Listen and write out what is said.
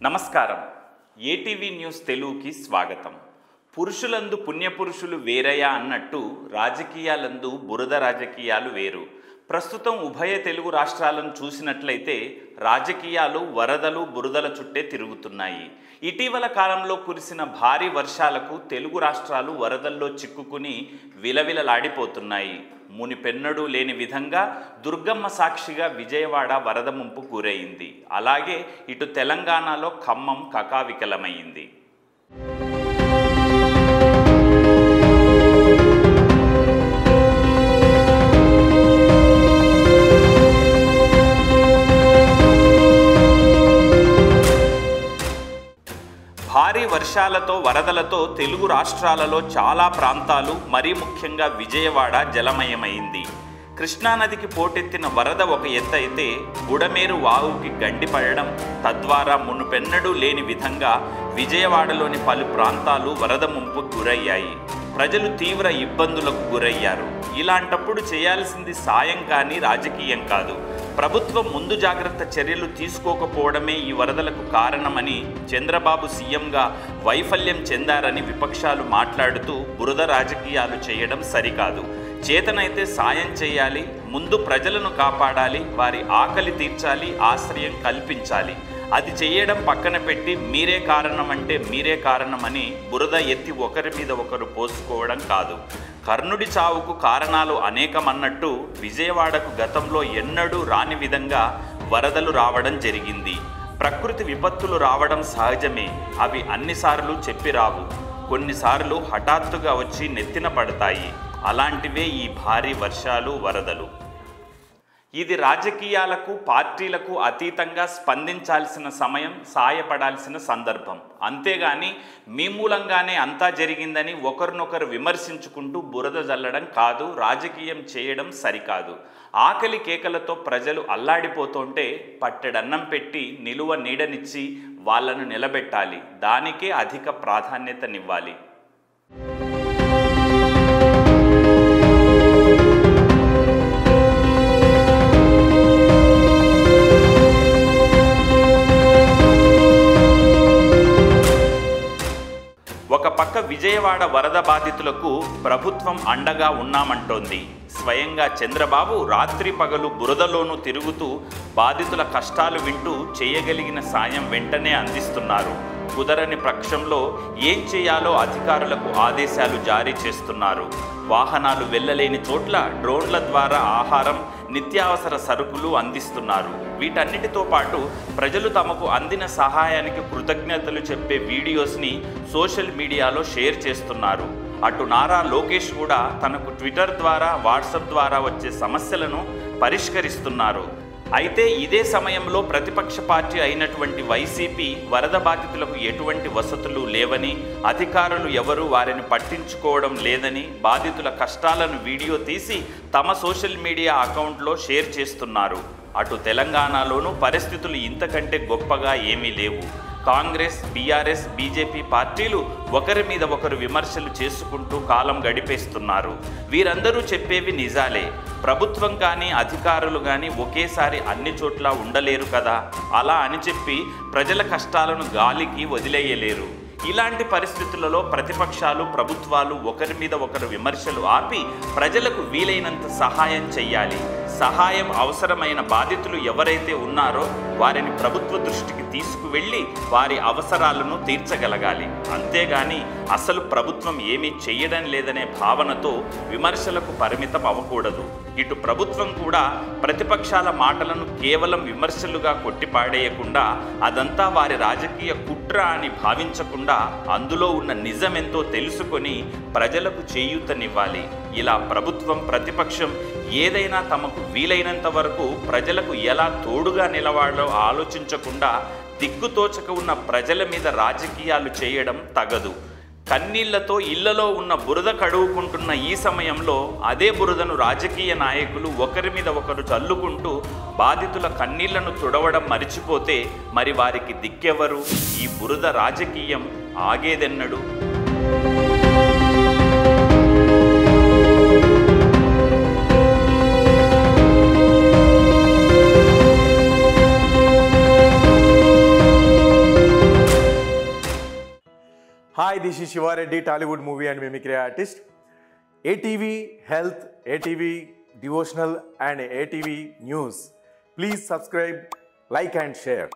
నమస్కారం. ATV news తెలుగుకి స్వాగతం. పురుషులందు పుణ్యపురుషులు వేరయ్యా అన్నట్టు రాజకీయాలందు బురద రాజకీయాలు వేరు. ప్రస్తుతం ఉభయ తెలుగు రాష్ట్రాలను చూసినట్లయితే రాజకీయాలు వరదలు బురదల చుట్టే తిరుగుతున్నాయి. ఇటీవల కాలంలో కురిసిన భారీ వర్షాలకు తెలుగు రాష్ట్రాలు వరదల్లో చిక్కుకుని విలవిలలాడిపోతున్నాయి. మునిపెన్నడూ లేని విధంగా దుర్గమ్మ సాక్షిగా విజయవాడ వరద ముంపు గురైంది. అలాగే ఇటు తెలంగాణలో ఖమ్మం కకావికలమైంది. భారీ వర్షాలతో వరదలతో తెలుగు రాష్ట్రాలలో చాలా ప్రాంతాలు మరీ ముఖ్యంగా విజయవాడ జలమయమైంది. కృష్ణానదికి పోటెత్తిన వరద ఒక ఎత్తు అయితే బుడమేరు వాగుకి గండిపడడం, తద్వారా మునుపెన్నడూ లేని విధంగా విజయవాడలోని పలు ప్రాంతాలు వరద ముంపుకు గురయ్యాయి. ప్రజలు తీవ్ర ఇబ్బందులకు గురయ్యారు. ఇలాంటప్పుడు చేయాల్సింది సాయం కానీ రాజకీయం కాదు. ప్రభుత్వం ముందు జాగ్రత్త చర్యలు తీసుకోకపోవడమే ఈ వరదలకు కారణమని చంద్రబాబు సీఎంగా వైఫల్యం చెందారని విపక్షాలు మాట్లాడుతూ బురద రాజకీయాలు చేయడం సరికాదు. చేతనైతే సాయం చేయాలి, ముందు ప్రజలను కాపాడాలి, వారి ఆకలి తీర్చాలి, ఆశ్రయం కల్పించాలి. అది చేయడం పక్కన పెట్టి మీరే కారణం అంటే మీరే కారణమని బురద ఎత్తి ఒకరి మీద ఒకరు పోసుకోవడం కాదు. కర్ణుడి చావుకు కారణాలు అనేకమన్నట్టు విజయవాడకు గతంలో ఎన్నడూ రాని విధంగా వరదలు రావడం జరిగింది. ప్రకృతి విపత్తులు రావడం సహజమే. అవి అన్నిసార్లు చెప్పిరావు. కొన్నిసార్లు హఠాత్తుగా వచ్చి నెత్తిన పడతాయి. అలాంటివే ఈ భారీ వర్షాలు, వరదలు. ఇది రాజకీయాలకు పార్టీలకు అతీతంగా స్పందించాల్సిన సమయం, సాయపడాల్సిన సందర్భం. అంతేగాని మీ మూలంగానే అంతా జరిగిందని ఒకరినొకరు విమర్శించుకుంటూ బురద జల్లడం కాదు, రాజకీయం చేయడం సరికాదు. ఆకలి కేకలతో ప్రజలు అల్లాడిపోతుంటే పట్టెడన్నం పెట్టి నిలువ నీడనిచ్చి వాళ్ళను నిలబెట్టాలి. దానికే అధిక ప్రాధాన్యతనివ్వాలి. ఒక పక్క విజయవాడ వరద బాధితులకు ప్రభుత్వం అండగా ఉన్నామంటోంది. స్వయంగా చంద్రబాబు రాత్రి పగలు బురదలోనూ తిరుగుతూ బాధితుల కష్టాలు వింటూ చేయగలిగిన సాయం వెంటనే అందిస్తున్నారు. కుదరని పక్షంలో ఏం చేయాలో అధికారులకు ఆదేశాలు జారీ చేస్తున్నారు. వాహనాలు వెళ్ళలేని చోట్ల డ్రోన్ల ద్వారా ఆహారం, నిత్యావసర సరుకులు అందిస్తున్నారు. వీటన్నిటితో పాటు ప్రజలు తమకు అందిన సహాయానికి కృతజ్ఞతలు చెప్పే వీడియోస్ని సోషల్ మీడియాలో షేర్ చేస్తున్నారు. అటు నారా లోకేష్ కూడా తనకు ట్విట్టర్ ద్వారా, వాట్సాప్ ద్వారా వచ్చే సమస్యలను పరిష్కరిస్తున్నారు. అయితే ఇదే సమయంలో ప్రతిపక్ష పార్టీ అయినటువంటి వైసీపీ వరద బాధితులకు ఎటువంటి వసతులు లేవని, అధికారులు ఎవరూ వారిని పట్టించుకోవడం లేదని, బాధితుల కష్టాలను వీడియో తీసి తమ సోషల్ మీడియా అకౌంట్లో షేర్ చేస్తున్నారు. అటు తెలంగాణలోనూ పరిస్థితులు ఇంతకంటే గొప్పగా ఏమీ లేవు. కాంగ్రెస్, బీఆర్ఎస్, బీజేపీ పార్టీలు ఒకరి మీద ఒకరు విమర్శలు చేసుకుంటూ కాలం గడిపేస్తున్నారు. వీరందరూ చెప్పేవి నిజాలే. ప్రభుత్వం కానీ అధికారులు కానీ ఒకేసారి అన్ని చోట్ల ఉండలేరు కదా. అలా అని చెప్పి ప్రజల కష్టాలను గాలికి వదిలేయలేరు. ఇలాంటి పరిస్థితులలో ప్రతిపక్షాలు, ప్రభుత్వాలు ఒకరి మీద ఒకరు విమర్శలు ఆపి ప్రజలకు వీలైనంత సహాయం చెయ్యాలి. సహాయం అవసరమైన బాధితులు ఎవరైతే ఉన్నారో వారిని ప్రభుత్వ దృష్టికి తీసుకువెళ్ళి వారి అవసరాలను తీర్చగలగాలి. అంతేగాని అసలు ప్రభుత్వం ఏమీ చెయ్యడం లేదనే భావనతో విమర్శలకు పరిమితం అవ్వకూడదు. ఇటు ప్రభుత్వం కూడా ప్రతిపక్షాల మాటలను కేవలం విమర్శలుగా కొట్టిపాడేయకుండా అదంతా వారి రాజకీయ కుట్ర అని భావించకుండా అందులో ఉన్న నిజమెంతో తెలుసుకొని ప్రజలకు చేయూతనివ్వాలి. ఇలా ప్రభుత్వం, ప్రతిపక్షం ఏదైనా తమకు వీలైనంత వరకు ప్రజలకు ఎలా తోడుగా నిలవాలో ఆలోచించకుండా దిక్కుతోచక ఉన్న ప్రజల మీద రాజకీయాలు చేయడం తగదు. కన్నీళ్లతో ఇళ్లలో ఉన్న బురద కడుగుకుంటున్న ఈ సమయంలో అదే బురదను రాజకీయ నాయకులు ఒకరి మీద ఒకరు చల్లుకుంటూ బాధితుల కన్నీళ్లను తుడవడం మరిచిపోతే మరి వారికి దిక్కెవరు? ఈ బురద రాజకీయం ఆగేదెన్నడు? Hi, this is Shiva Reddy, Tollywood movie and mimicry artist. ATV Health, ATV Devotional and ATV News. Please subscribe, like and share.